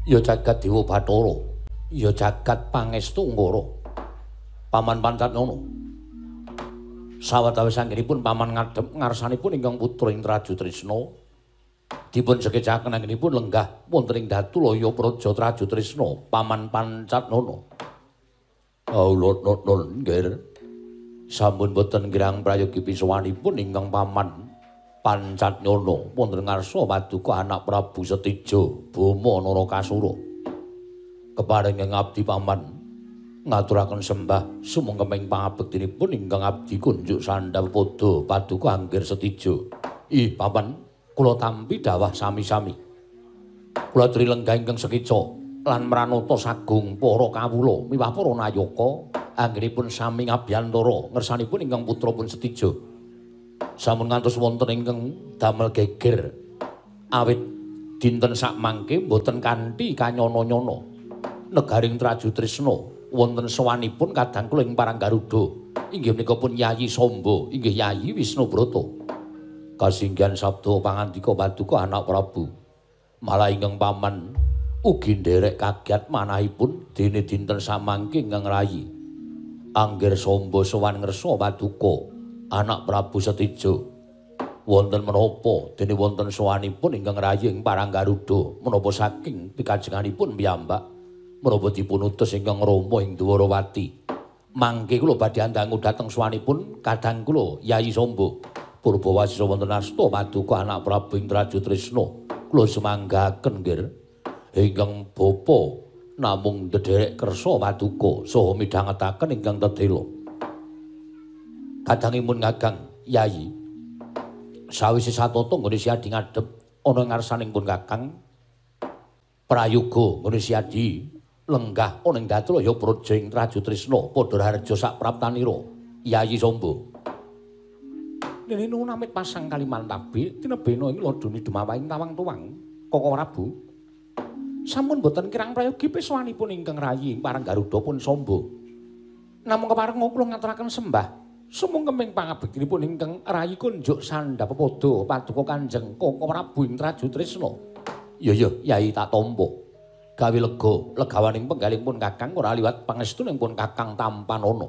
Ya jagat Dewa Bathara, ya jagat pangestu Ngara. Paman Pancatnyana. Sawetawis anggenipun paman ngadhep ngarsanipun ingkang putra Indraju Trisna. Dipun sekecaken anggenipun lenggah wonten ing Datulaya Praja Traju Trisna, paman Pancatnyana. Aula nun nggih. Sampun boten kirang prayogi pisuwanipun ingkang paman Pancatnyana wonten ngarsa Paduka anak Prabu Setija Bama Narakasura. Keparing ngabdi paman ngaturaken sembah sumengkeming pangabektinipun ingkang abdi kunjuk sandhap padha Paduka Anggir Setija. Ih paman, kula tampi dawah sami-sami. Kula trilenggah ingkang sekica lan mranata sagung para kawula miwah para nayaka anggenipun sami ngabiyantara ngersanipun ingkang putra pun Setija. Sampun ngantos wonten ingkang damel geger awit dinten sakmangke boten kanthi kanyana-nyana negaring Traju Trisna wonten sowanipun kadang kula ing Paranggaruda inggih menika pun Yayi Samba inggih Yayi Wisnubrata kasinggihan sabda pangandika Paduka anak Prabu malah ingkang paman ugi nderek kagiat manahipun dene dinten samangke ingkang rayi Anggir Samba sowan ngersa Paduka anak Prabu Setija wonten menapa dene wonten sowanipun ingkang rayi ing Paranggaruda menapa saking pikajenganipun piyambak menapa dipun utus ingkang Rama ing Dwarawati mangke kula badhe andangu dhateng sowanipun kadang kula Yayi Samba Purbawasisa wonten asta Paduka anak Prabu Indraju Trisna kula sumanggaken nggih ingkang bapa namung ndederek kersa Paduka saha midhangetaken ingkang tedhela kadangipun Kakang Yayi sawise satata nggone siadi ngadhep ana ngarsaning pun Kakang prayoga nggone siadi lenggah ana ing Datulaya Praja ing Traju Trisna padha harja sak praptanira Yayi Samba dene nuwun amit pasang Kalimantabe tinebena ing ladone dumawahing tawang tuwang Koko Prabu sampun boten kirang prayogi piswanipun ingkang rayi ing Paranggaruda pun Samba namung kepareng kula ngaturaken sembah sumengkeming pangabektinipun ingkang rayi kunjuk sandhap padha Paduka Kanjeng Koko Prabu ing Traju Trisna. Ya Yayi tak tampa. Gawe legawaning penggalipun Kakang ora liwat pangestunipun Kakang Tampanana.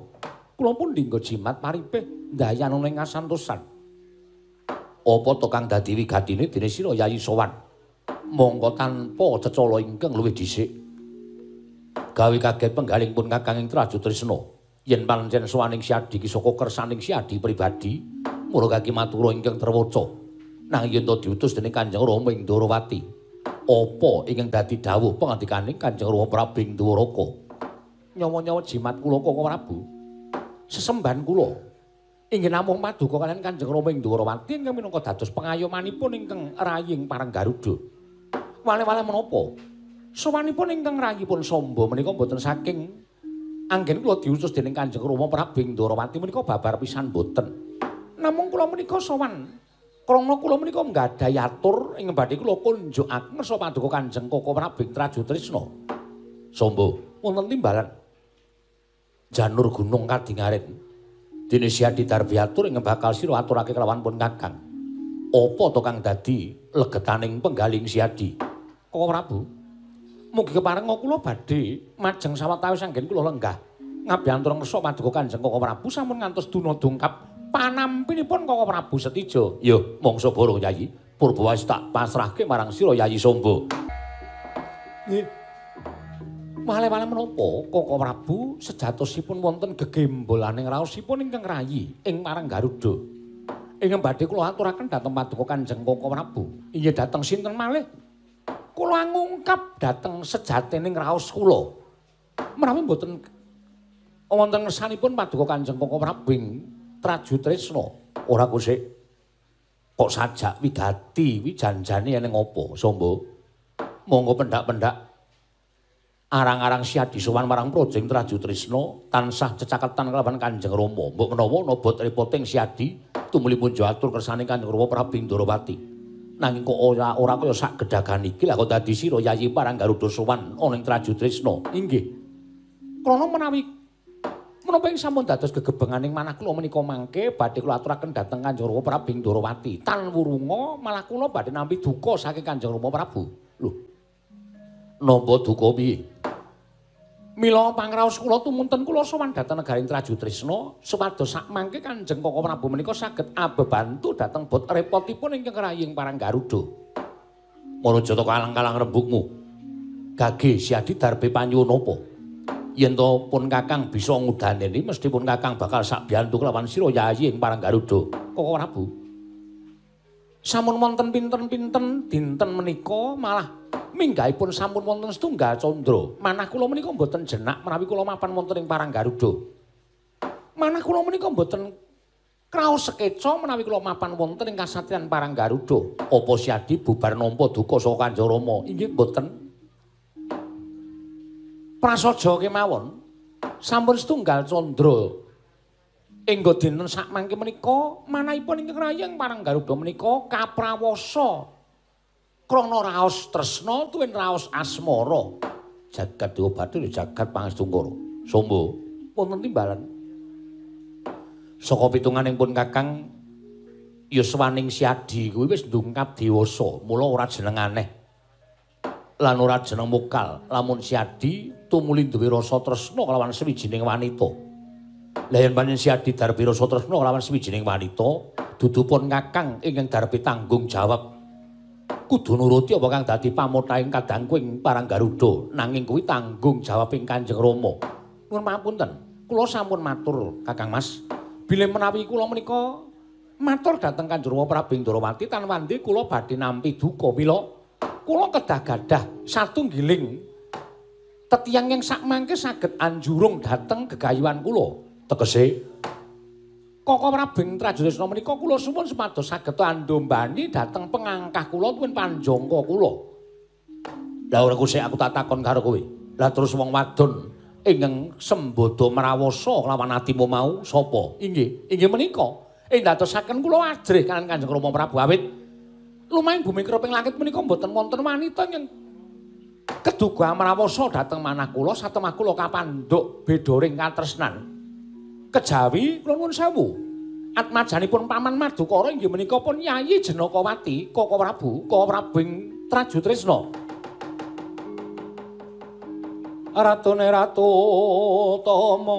Kula pun dinggo jimat paripih ndayanana ing kasantosan. Apa to kang dadi wigatine dene sira Yayi sowan? Monggo tanpa cecala ingkang luwih dhisik. Gawe kaget penggalipun Kakang ing Traju Trisna. Yen pancen sowaning siadi ki saka kersaning siadi pribadi murugi matura ingkang terwaca nang yen to diutus dening Kanjeng Rama ing Dwarawati apa ingkang dadi dawuh pangandikaning Kanjeng Rama Prabu ing Dwaraka nyawa-nyawa jimat kula Koko Prabu sesembahan kula inggih namung Paduka kaliyan Kanjeng Rama ing Dwarawati ingkang minangka dados pengayomanipun ingkang rayi ing Paranggaruda wale-wale menapa sowanipun ingkang rayi pun Samba menika boten saking anggen kula diutus dening Kanjeng Rama Prabu ing Dwarawati menika babar pisan boten. Namung kula menika sowan krana kula menika nggadahi atur ing badhe kula kunjukaken ngersa Paduka Kanjeng Koko Prabu ing Traju Trisna. Samba wonten timbalan janur gunung kadingaren. Dene siadi darbiatur ing bakal sira aturake kelawan pun Kakang. Apa to kang dadi legetaning penggaling siadi? Koko Prabu mugi kepareng kula badhe majeng sawetawis anggen kula lenggah ngabiyantara ngersa Paduka Kanjeng Koko Prabu sampun ngantos duna dungkap panampinipun Koko Prabu Setija. Ya, mongso boro Yayi. Purbawasih tak pasrahke marang sira Yayi Samba. Nggih. Wale-wale menapa Koko Prabu sejatosipun wonten gegembolaning raosipun ingkang rayi ing Paranggaruda. Ingkang badhe kula aturaken dhateng Paduka Kanjeng Koko Prabu. Inggih dhateng sinten malih? Kula ngungkap dhateng sejatining raos kula. Menawi mboten wonten ngersanipun Paduka Kanjeng Koko Prabu ing Traju Trisna, ora kusik. Kok sajak wigati wijanjane ning apa, Samba? Monggo pendak-pendak arang-arang siadi sowan marang Praja ing Traju Trisna tansah cecaketan kelawan Kanjeng Rama. Mbok menawa nobot ripoting siadi tumulipun atur kersane Kanjeng Rama Prabu ing Dwarawati. Nanging kok ora kaya sak gedhagan iki lha kok dadi sira Yayi Paranggaruda sowan ana ing Traju Trisna. Inggih. Krana menawi menapa ing sampun dados gegebenganing manah kula menika mangke badhe kula aturaken dhateng Kanjeng Rama Prabu ing Dwarawati. Tan wurunga malah kula badhe nampi duka saking Kanjeng Rama Prabu. Lho. Nampa duka piye? Mila pangraos kula tumunten kula sowan dhateng negaring Traju Trisna supados sakmangke Kanjeng Koko Prabu menika saged abebantu dhateng bot repotipun ingkang raying Parang Garuda. Marajata kalang-kalang rembugmu. Gage siadi darbe panyuwun napa? Yen to pun Kakang bisa ngudaneni mesti pun Kakang bakal sakbiyantu kelawan sira yayi ing Parang Garuda. Koko Prabu. Sampun wonten pinten-pinten dinten menika malah minggahipun sampun wonten setunggal candra. Manah kula menika mboten jenak menawi kula mapan wonten ing Parang Garuda. Manah kula menika mboten kraos sekeca menawi kula mapan wonten ing kasatriyan Parang Garuda. Apa siadi bubar nampa duka saka Kanjeng Rama? Inggih mboten. Prasaja kemawon sampun setunggal candra. Engga dinten sakmangke menika manahipun ingkang rayeng Parang Garuda menika kaprawasa krana raos tresna tuwin raos asmara. Jagat Dewa Bathara jagat pangestungkara. Sombo wonten timbalan. Saka pitunganing pun Kakang Yuswaning Siadi kuwi wis ndungkap dewasa, mula ora jeneng aneh. Lan ora jeneng mokal. Lamun Siadi tumuli duwe rasa tresna kelawan sawijining wanita. Lah yen panjenengan Siadi darbi rasa tresna kelawan sawijining wanita, dudu pun Kakang ingkang darbi tanggung jawab. Kudu nuruti apa kang dadi pamothaing kadangku ing Parang Garuda, nanging kuwi tanggung jawab ing Kanjeng Rama. Nuwun pamunten, kula sampun matur Kakang Mas. Bilih menawi kula menika matur dhateng Kanjeng Rama Prabu Ndrawati tanwandi kula badhe nampi duka mila kula kedah gadah satunggiling tetiyang yang sakmangke saged anjurung dhateng gegayuhan kula. Tegese Koko Prabu Traju Trisna menika kula suwun supados saged andombani dhateng pengangkah kula tuwin panjangka kula. Lah ora kusik aku tak takon karo kowe. Lah terus wong wadon ingkang sembada mrawasa lawan atimu mau sapa? Inggih menika. Dadosaken kula ajrih kaliyan Kanjeng Rama Prabu awit lumaing bumi kroping langit menika mboten wonten wanita ingkang keduga mrawasa dhateng manah kula satemah kula kapandhuk bedoring katresnan. Kejawi kula nuwun sewu. Atmajanipun Paman Madukara inggih menika pun Yayi Jenakawati, Koko Prabu Traju Trisna. Ratune Ratu Tama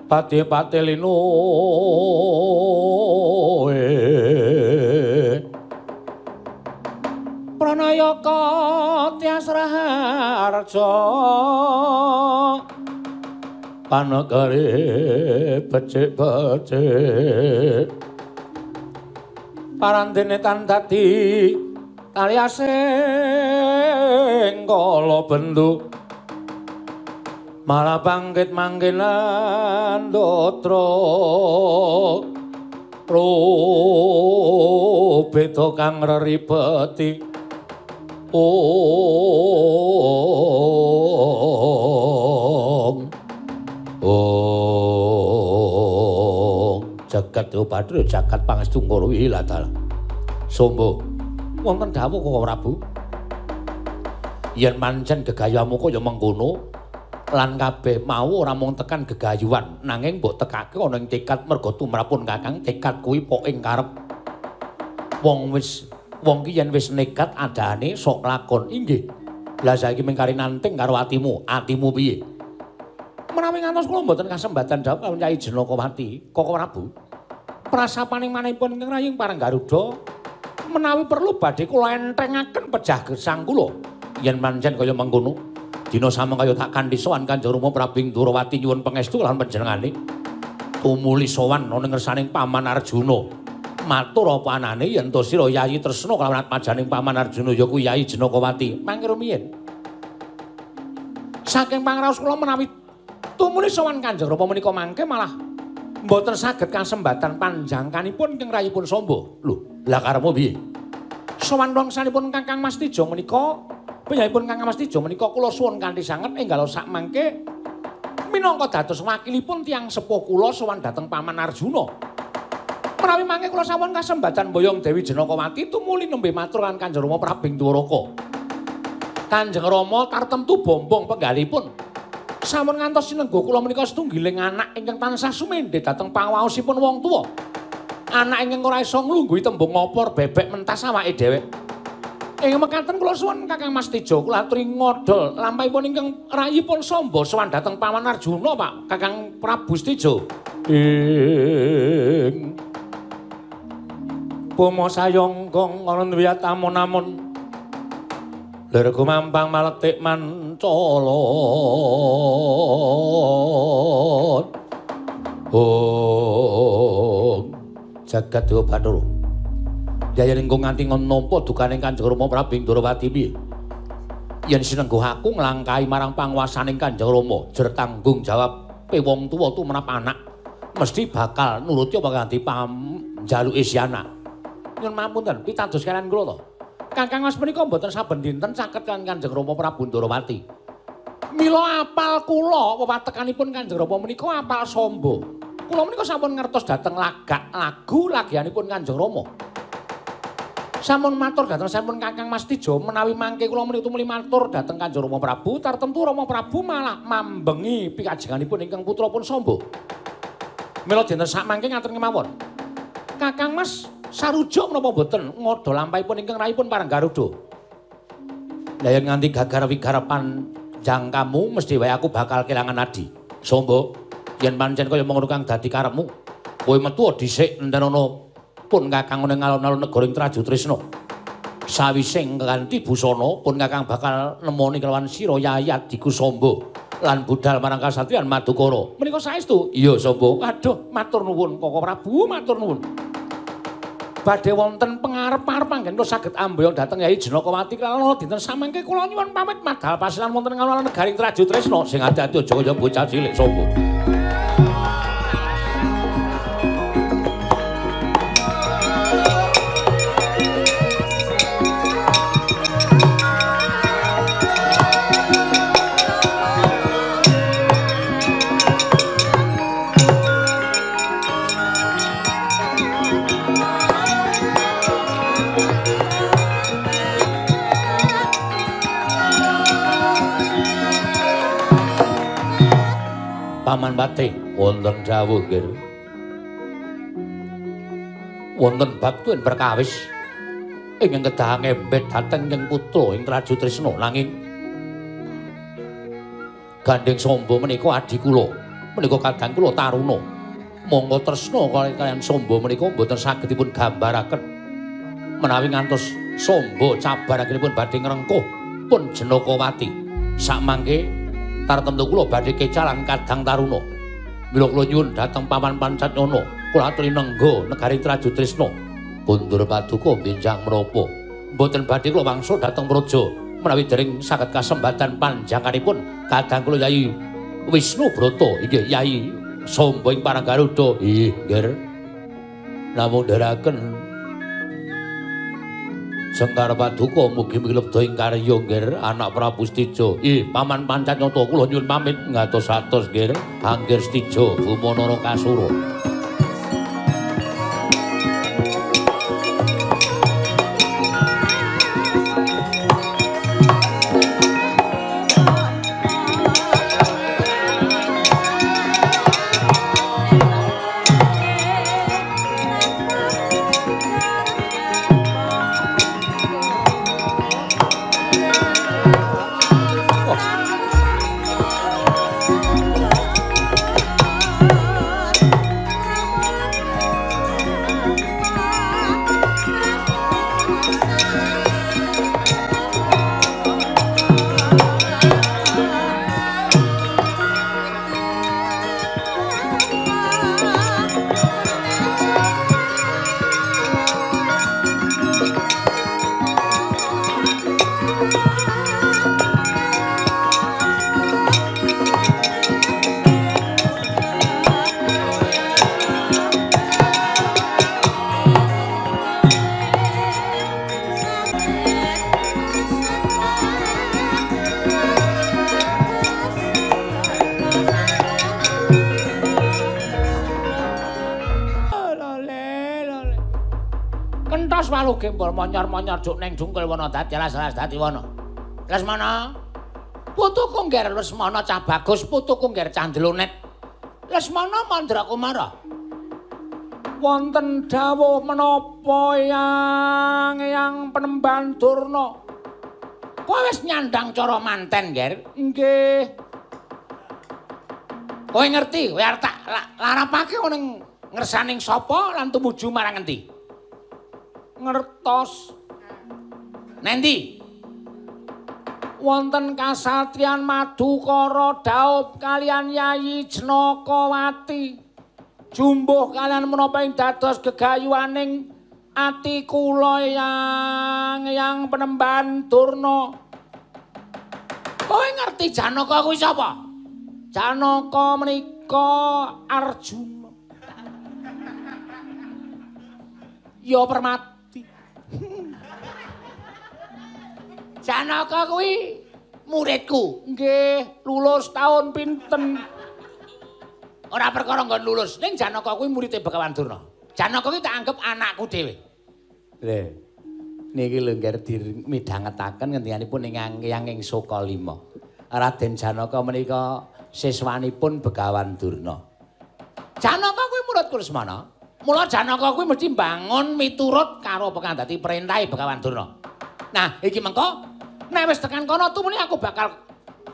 Pati Lino Pranayaka Tyasraharja Panegari becik-becik Parandene tan dadi kaliasing kala bendu malah bangkit manggilan dotra rubeda kang reribeti jagat Dewa Bathara jagat pangestungkara iladal. Sombo wonten dawuh Koko Prabu. Yen pancen gegayuhanmu kaya mengkono lan kabeh mau ora mung tekan gegayuhan nanging mbok tekake ana ing tekad merga tumrapun Kakang tekad kuwi pok ing karep. Wong ki yen wis nekat adane sok lakon. Inggih. Lah saiki mengkari nanting karo atimu piye? Menawi ngantos kula mboten kasembatan dawuh kaliyan Yayi Jenakawati, Koko Prabu. Prasapaning manahipun ingkang raying Parang Garuda menawi perlu badhe kula entengaken pejah gesang kula. Yen pancen kaya mengkono, dina sameng kaya tak kanthi sowan Kanjeng Rama Prabu Ndrawati nyuwun pangestu lan panjenengane. Tumuli sowan ana ngersaning Paman Arjuna. Matur apa anane yen to sira Yayi tresna kalawan atmajaning Paman Arjuna ya kuwi Yayi Jenakawati. Mangke rumiyin. Saking pangraos kula menawi tumuli sowan Kanjeng Rama menika mangke malah mboten saged kasembatan panjangkanipun ingkang rayipun Samba. Lho, lah karepmu piye? Sowan wangsanipun Kakang Mas Tijo menika, panjenenganipun Kakang Mas Tijo menika kula suwun kanthi sanget enggal sakmangke minangka dados wakilipun tiyang sepuh kula sowan dhateng Paman Arjuna. Menawi mangke kula sawon kasembatan Boyong Dewi Jenakawati tumuli nembe matur lan Kanjeng Rama Prabu Ndwaraka. Kanjeng Rama tartemtu bombong penggalipun sampun ngantos sinengga kula menika setunggiling anak ingkang tansah sumendhe dhateng pangawaosipun wong tuwa. Anak ingkang ora isa nglungguhi tembung ngopor bebek mentas awake dhewe. Ing mekaten kula suwun Kakang Mas Tijo kula aturi ngodol lampahipun ingkang rayipun Samba sowan dhateng Paman Arjuna Pak Kakang Prabu Stijo. Ing Pomo sayongkong ana wiyatamun-amun lir gumampang maletik mancala. Oh jagat Dewa Bathara Yayan engko nganti nampa dukaning Kanjeng Rama Prabu Ndrawati piye? Yen sinengguh aku nglangkahi marang panguwasaning Kanjeng Rama, jer tanggung jawab wong tuwa tumrap anak, mesti bakal nuruti apa kanthi panjaluke si anak. Nyun mapunten, pitados kalian kula to. Kakang Mas menika mboten saben dinten caket kan Kanjeng Rama Prabu Ndrawati. Mila apal kula wewatekanipun Kanjeng Rama menika apal Samba. Kula menika sampun ngertos dhateng lagak lagu lagianipun Kanjeng Rama. Sampun matur dhateng sampun Kakang Mas Tijo menawi mangke kula menika tumuli matur dhateng Kanjeng Rama Prabu tartemtu Rama Prabu malah mambengi pikajenganipun ingkang putrapun Samba. Mila dinten sak mangke ngatur kemawon. Kakang Mas sarujuk menapa boten ngodha lampahipun ingkang rayipun Parang Garuda. Lah yen nganti gagar wigarapan jangkamu mesti wae aku bakal kelangan adi. Samba, yen pancen kaya mengkono kang dadi karepmu, kowe metu dhisik enten ana pun Kakang ning alun-alun negara Traju Trisna. Sawise nganti busana pun Kakang bakal nemoni kelawan sira Yayi Adiku Samba lan budal marang kasatriyan Madukara. Menika saestu? Iya, Samba. Aduh, matur nuwun Koko Prabu, matur nuwun. Badhe wonten pangarep-arep anggen kula saged ambyong dhateng Yayi Janakawati kala dinten samangke kula nyuwun pamit madhal pasilan wonten ing alun-alun negaring Traju Trisna. Sing ati-ati aja kaya bocah cilik, Samba. Paman Pati wonten dawuh nggih. Wonten baktuen perkawis ingkang kedah ngembet dhateng ing putra ing Traju Trisna nanging gandeng Samba menika adi kula. Menika kadang kula taruna. Monggo tresna kaliyan Samba menika mboten saged dipun gambaraken. Menawi ngantos Samba cabarakenipun badhe ngrengkuh pun Janakawati. Sakmangke tartemtu kula badhe kecalan kadang taruna. Mila kula nyuwun dhateng Paman Pancatnyana, kula aturi nengga negari Traju Trisna. Kundur paduka benjang menapa. Mboten badhe kula wangsul dhateng praja menawi dereng saged kasembatan panjanganipun kadang kula Yayi Wisnu Brata inggih Yayi Samba ing Parang Garuda. Nggih. Namung ndherekaken Sengkar Paduka mugi-mugi lebda ing karya nggih anak Prabu Stijo. Paman Pancatnyana kula nyuwun pamit ngatos-atos nggih. Anggir Stijo Bumanara Kasura. Gembol monyor-monyor juk ning dungkul wana dadi alas-alas dadi wana. Lesmana. Putuku ngger Lesmana cah bagus, putuku ngger Candlonet. Lesmana Mandrakumara. Wonten dawuh menapa yang Penemban Durna? Kowe wis nyandang cara manten, Ger? Nggih. Kowe ngerti, kowe arep tak larapake ning ngersaning sapa lan tumuju marang endi? Ngertos. Nendi? Wonten kasatriyan Madukara daup kalian Yayi Jenakawati. Jumbuh kalian menapa ing dados gegayuhaning ati kula yang Penemban Durna. Kowe ngerti Janaka kuwi sapa? Janaka menika Arjuna. Ya Permati. Janaka kuwi muridku. Nggih, lulus tahun pinten? Ora perkara nggon lulus, ning Janaka kuwi muridé Begawan Durna. Janaka kuwi tak anggap anakku dhewe. Lho. Niki lho ngger dimidhangetaken ngendikipun ing Sokalima. Raden Janaka menika siswanipun Begawan Durna. Janaka kuwi murid Kresna. Mula Janaka kuwi mesti bangun miturut karo apa dadi perintahe Begawan Durna. Nah, iki mengko nek wis tekan kono tumune aku bakal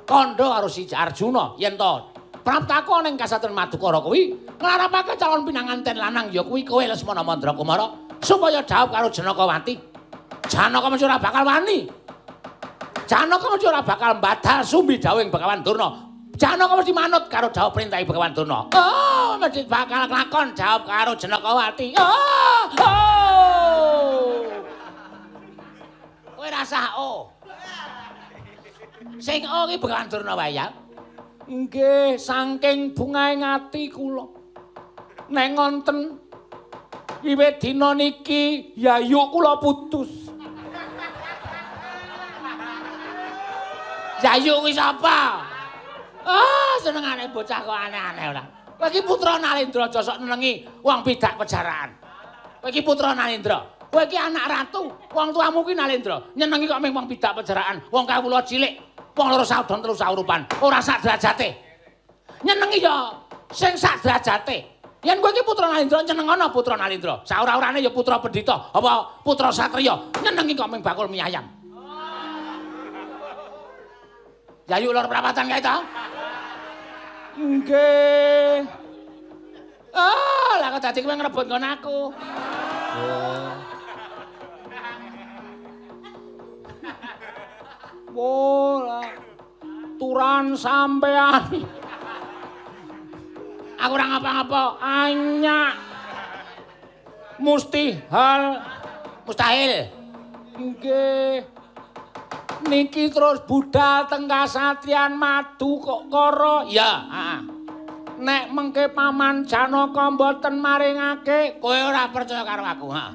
kandha karo si Arjuna yen to praptaku ning kasatriyan Madukara kuwi nglarapake calon pinanganten lanang ya kuwi kowe Lesmana Mandrakumara. Supaya dhaup karo Janakawati. Janaka mesti ora bakal wani. Janaka mesti ora bakal mbadal sumbi dawuhing Begawan Durna. Janaka mesti manut karo dhaup perintahe Begawan Durna. Oh, mesti bakal nglakon dhaup karo Janakawati. Oh! Kowe rasah oh. Sing oh ki Begawan Durna wae ya. Nggih, saking bungaing ati kula. Nek ngonten wiwit dina niki yayu kula putus. Yayu kuwi sapa? Ah, senengane bocah kok aneh-aneh ora. Kowe iki putra Nalendra aja sok nenengi wong bidak pejaraan. Kowe iki putra Nalendra. Kowe iki anak ratu. Wong tuamu kuwi Nalendra. Nyenengi kok mung wong bidak pejaraan. Wong kawula cilik, wong loro saudon telu saurupan. Ora sak derajate. Nyenengi ya sing sak derajate. Yen kowe iki putra Nalendra nyenengono putra Nalendra. Saora-orane ya putra Pendhita apa putra satriya. Nyenengi kok mung bakul mie ayam. Yayu lor prapatan kae to? Nggih. Ah, lah kok dadi kowe ngrebut nggon aku. Bola. Turan sampean. Aku ora ngapa-ngapa, anyak. Mustahil. Nggih. Niki terus budal teng kasatriyan Madukara. Ya, heeh. Nek mengke Paman Janaka mboten maringake, kowe ora percaya karo aku, heeh.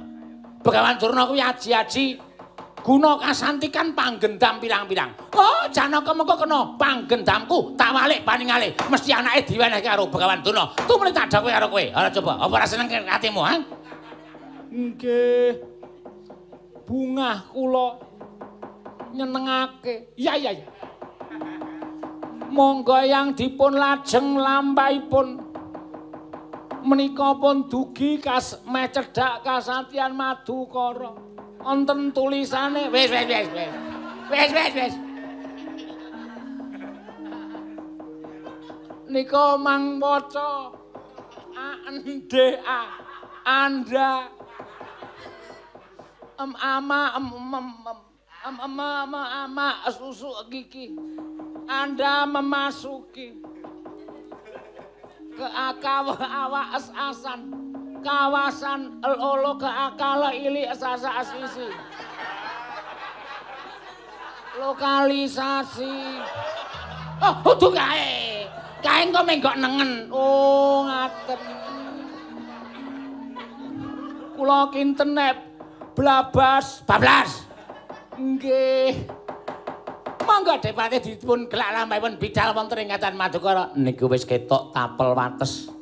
Begawan Durna kuwi aji-aji guna kasantikan panggendam pirang-pirang. Oh, Janaka mengko kena panggendamku, tak walik paningalih. Mesti anake diwenehke karo Begawan Durna. Tumene tak dawuh karo kowe. Ora coba, apa ora seneng atimu, ha? Nggih. Bungah kula nyenengake. Iya. Monggo yang dipun lajeng lampahipun menika pun dugi meh cedhak kasatriyan Madukara. Wonten tulisane wis. Nika mang waca anda ama susu gigi. Anda memasuki ke awasan kawasan olo ke akala ili asasa asisi. Lokalisasi. Oh, kudu kae. Kae engko menggok nengen. Oh, ngaten. Kula kinten nek bablas. Nggih. Monggo Depate dipun gelak lampahipun bidal wonten ing Kacamatan Madukara. Niku wis ketok tapel wates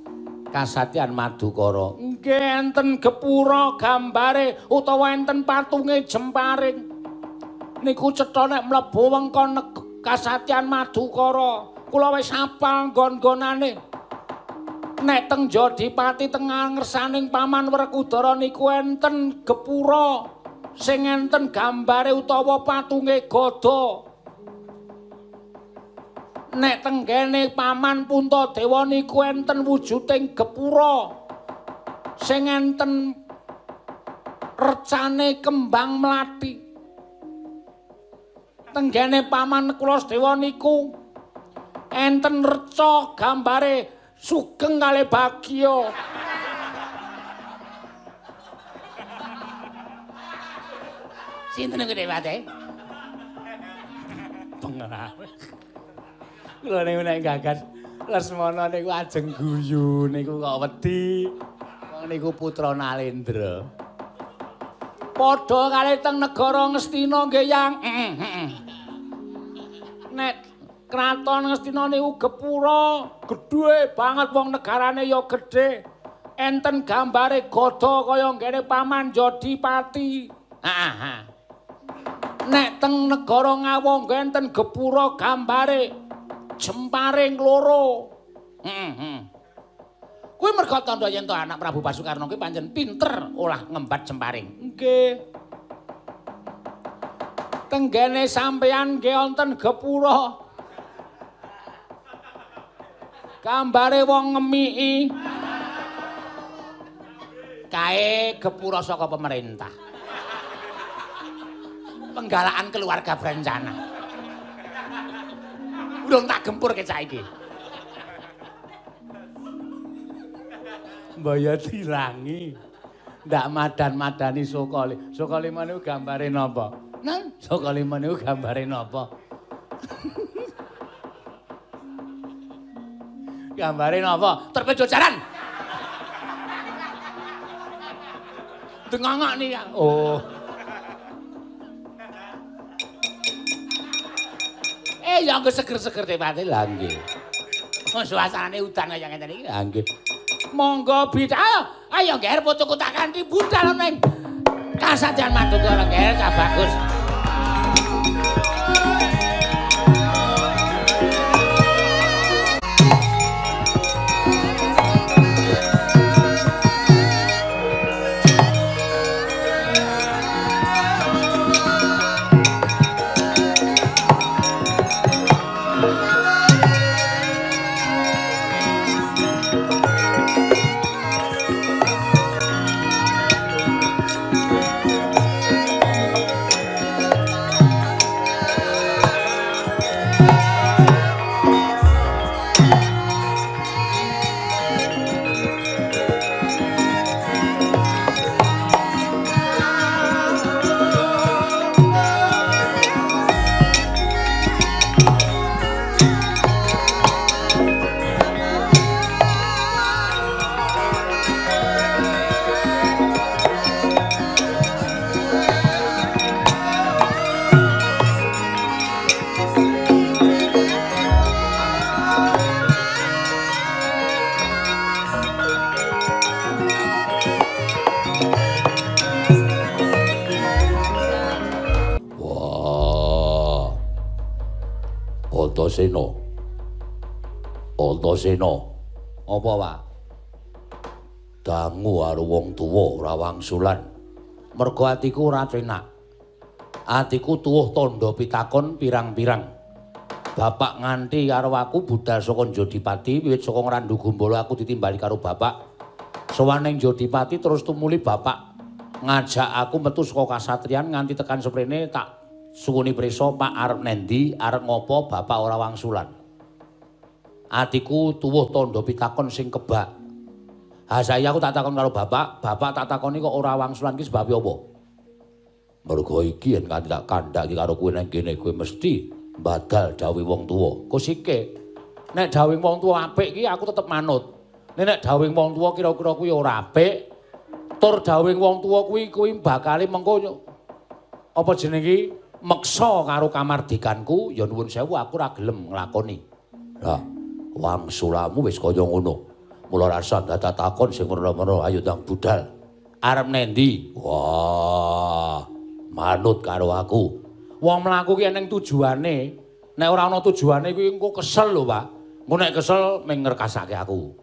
kasatriyan Madukara. Nggih enten gepura gambare utawa enten patunge jemparing. Niku cetha nek mlebu wengkon kasatriyan Madukara. Kula wis hafal nggon-gonane. Nek teng Jodipati tengah ngersaning Paman Werkudara niku enten gepura sing enten gambare utawa patunge gada. Nek tenggene Paman Puntadewa niku enten wujuding gepura sing enten recane kembang mlathi. Tenggene Paman Kulasdewa niku enten reca gambare Sugeng kali Bagya. Sinten niku Dewate? Pengrawe. Kula niku nek gagas Lesmana niku ajeng guyu niku kok wedi. Wong niku putra Nalendra. Padha kali teng negara Ngastina nggih Yang. Nek Kraton Ngastina niku gepura gedhe banget wong negarane ya gedhe. Enten gambare gada kaya nggene Paman Jodipati. Nek teng negara Ngawa nggih enten gepura gambare Jemparing loro. Kuwi merga tandha yen to anak Prabu Basukarna kuwi pancen pinter olah ngembat jemparing. Nggih. Tenggene sampeyan nggih wonten gepura gambare wong ngemiki. Kae gepura saka pemerintah. Penggalaan keluarga berencana. Urung tak gempur ke saiki. Mbaya dirangi. Ndak madan-madani Sokali. Sokali niku gambare napa? Nang, Sokali niku gambare napa? Gambare napa? Terpejo jaran. Dengangak nih. Oh. Ya anggo seger-seger Dewate lha nggih. Suasanane udan kaya ngene iki. Ha nggih. Monggo bidal. Ayo nggih fotoku tak kanthi budal ning Kasadyan Madukara nggih, Cah Bagus. Antasena. Apa, Pak? Dangu karo wong tuwa ora wangsulan. Mergo atiku ora penak. Atiku tuwuh tandha pitakon pirang-pirang. Bapak nganti karo aku budal saka Jodipati, wiwit saka Ngrandu Gumbala aku ditimbali karo bapak. Sowaning Jodipati terus tumuli bapak ngajak aku metu saka kasatriyan nganti tekan seprene tak suwuni prisa Pak arep nendi, arep ngopo, bapak ora wangsulan. Atiku tuwuh tandha pitakon sing kebak. Ha saya aku tak takon karo bapak, bapak tak takoni kok ora wangsulan ki sebab apa? Mergo iki yen kanthi tak kandhaki karo kowe nang kene kowe mesti badal dawuh wong tuwa. Kusike. Nek dawuh wong tuwa apik ki aku tetep manut. Nek dawuh wong tuwa kira-kira kuwi ora apik, tur dawuh wong tuwa kuwi bakal mengko apa jenenge meksa karo kamardikanku, ya nuwun sewu aku ora gelem nglakoni. Lah, wangsulamu wis kaya ngono. Mula rasa dadak takon sing merno-merno ayo ndang budal. Arep nendi? Wah, manut karo aku. Wong mlaku ki eneng tujuane. Nek ora ana tujuane kuwi engko kesel lho, Pak. Engko nek kesel ming ngrekasake aku.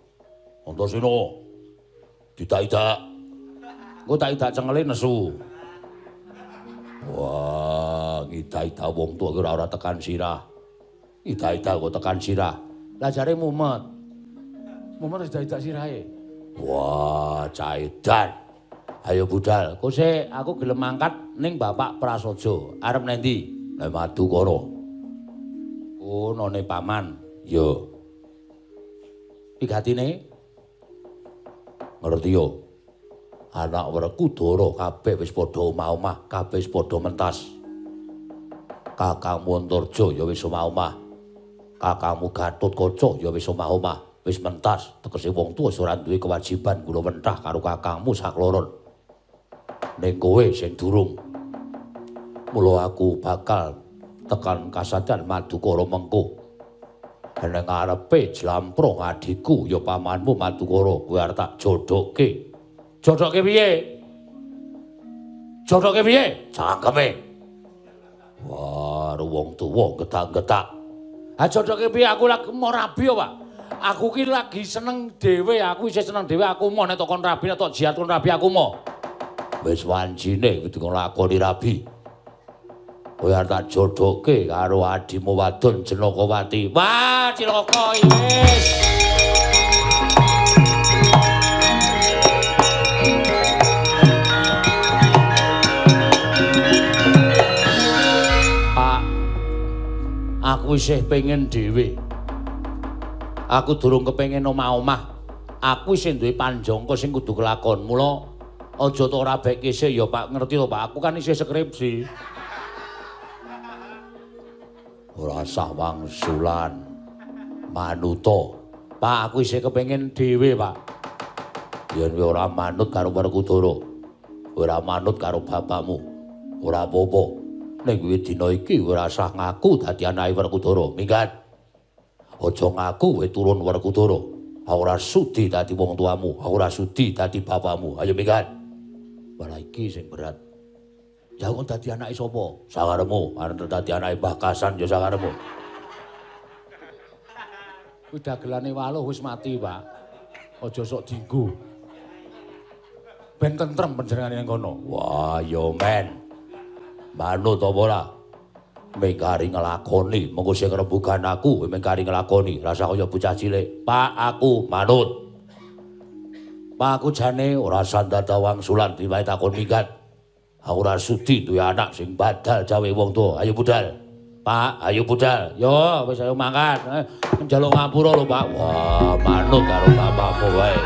Antasena. Didak-idak. Engko tak idak cengele nesu. Wah, ngida-ida wong tuwa ora tekan sirah. Ngida-ida kok tekan sirah. Lah jare mumet. Mumet ngida-ida sirahe. Wah, caedan. Ayo budal, kok sik aku gelem mangkat ning Bapak Prasaja. Arep nendi? Lah Madukara. Oh, none paman. Yo. Pigatine ngerti yo. Anak Werkudara kabeh wis padha omah-omah, kabeh wis padha mentas. Kakang Montorjo ya wis omah-omah. Kakangmu Gatotkaca ya wis omah-omah, wis mentas. Tegese wong tuwa wis ora duwe kewajiban kula mentah karo kakangmu sakloron. Ning kowe sing durung. Mula aku bakal tekan kasadan Madukara mengko. Ning ngarepe jlamprong adikku ya pamanmu Madukara kowe arep tak jodokke. Jodokke piye? Jodokke piye? Cangkeme. Wah, wong tuwa getak-getak. Ha jodokke piye aku lagi mau rabi ya, Pak. Aku ki lagi seneng dhewe, aku isih seneng dhewe, aku mau nek kon rabi nek tok jiat kon rabi aku mau. Wis wancine kudu nglakoni rabi. Kowe arep tak jodokke karo adimu wadon Jenakawati. Wah, Cilaka wis. Aku isih pengen dhewe. Aku durung kepengin omah-omah. Aku isih duwe panjangka sing kudu kelakon. Mula aja tok rabekke sik ya, Pak. Ngerti to, Pak? Aku kan isih skripsi. Ora sah wangsulan. Manuta. Pak, aku isih kepengin dhewe, Pak. Yen ora manut karo Werkudara. Ora manut karo bapakmu. Ora apa-apa. Ning kuwi dina iki ora sah ngaku dadi anake Werkudara. Minggat. Aja ngaku kowe turun Werkudara. Aku ora sudi dadi wong tuamu, aku ora sudi dadi bapakmu. Ayo minggat. Malah iki sing berat. Ya kon dadi anake sapa? Sakaremu, arep dadi anake Mbah Kasan ya sakaremu. Kuwi dagelane waluh wis mati, Pak. Aja sok dienggo. Ben tentrem panjenengane ning kono. Wah, yo men. Manut apa ora? Mengkari ngelakoni, mengko sing rembugan aku mengkari ngelakoni, rasa kaya bocah cilik. Pak, aku manut. Pak, aku jane ora sandata wangsulan diwae takon minggat. Aku ora sudi duwe anak sing badal jawe wong tuwa. Ayo budal. Pak, ayo budal. Yo, wis ayo mangkat. Njaluk ngapura lho, Pak. Wah, manut karo bapakmu wae.